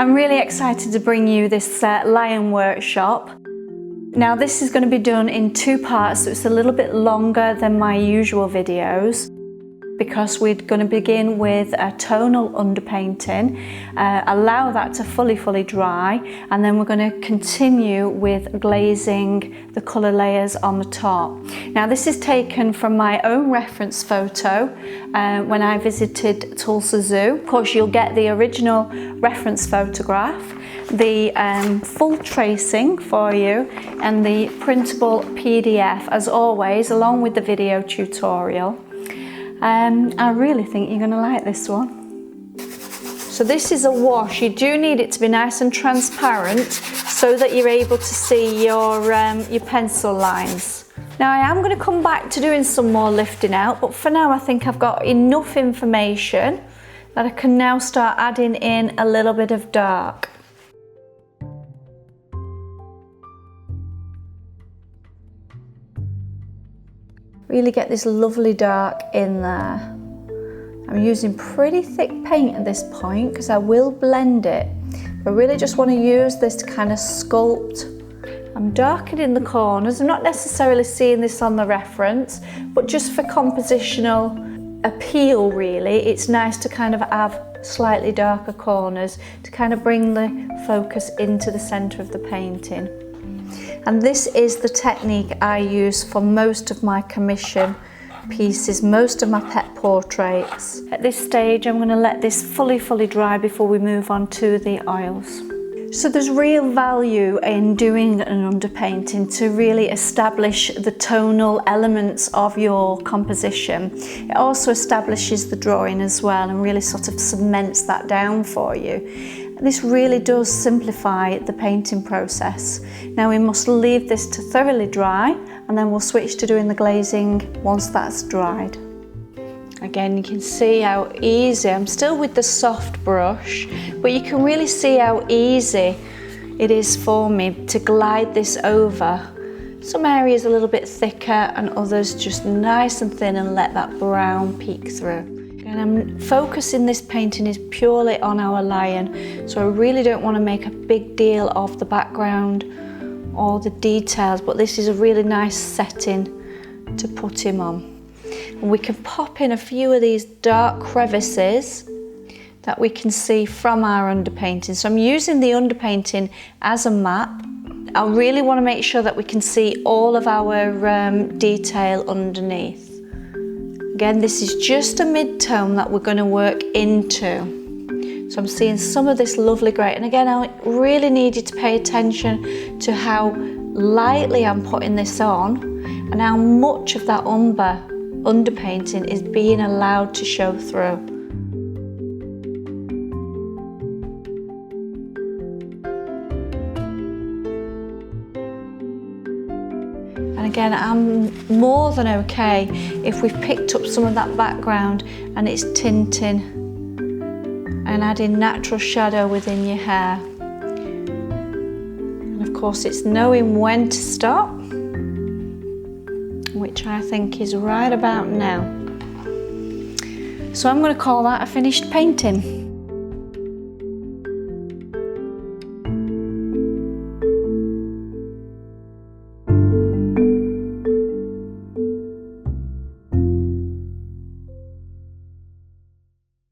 I'm really excited to bring you this lion workshop. Now this is going to be done in 2 parts, so it's a little bit longer than my usual videos, because we're going to begin with a tonal underpainting, allow that to fully dry, and then we're going to continue with glazing the colour layers on the top. Now this is taken from my own reference photo when I visited Tulsa Zoo. Of course you'll get the original reference photograph, the full tracing for you, and the printable PDF as always, along with the video tutorial. I really think you're going to like this one. So this is a wash. You do need it to be nice and transparent so that you're able to see your pencil lines. Now I am going to come back to doing some more lifting out, but for now I think I've got enough information that I can now start adding in a little bit of dark. Really get this lovely dark in there. I'm using pretty thick paint at this point because I will blend it. I really just want to use this to kind of sculpt. I'm darkening the corners. I'm not necessarily seeing this on the reference, but just for compositional appeal really, it's nice to kind of have slightly darker corners to kind of bring the focus into the centre of the painting. And this is the technique I use for most of my commission pieces, most of my pet portraits. At this stage I'm going to let this fully dry before we move on to the oils. So there's real value in doing an underpainting to really establish the tonal elements of your composition. It also establishes the drawing as well and really sort of cements that down for you. This really does simplify the painting process. Now we must leave this to thoroughly dry, and then we'll switch to doing the glazing once that's dried. Again, you can see how easy, I'm still with the soft brush, but you can really see how easy it is for me to glide this over. Some areas a little bit thicker and others just nice and thin, and let that brown peek through. And I'm focusing this painting is purely on our lion, so I really don't want to make a big deal of the background or the details, but this is a really nice setting to put him on. And we can pop in a few of these dark crevices that we can see from our underpainting. So I'm using the underpainting as a map. I really want to make sure that we can see all of our detail underneath. Again, this is just a mid-tone that we're going to work into. So I'm seeing some of this lovely grey, and again I really need you to pay attention to how lightly I'm putting this on and how much of that underpainting is being allowed to show through. And again, I'm more than okay if we've picked up some of that background and it's tinting and adding natural shadow within your hair. And of course it's knowing when to stop, which I think is right about now. So I'm going to call that a finished painting.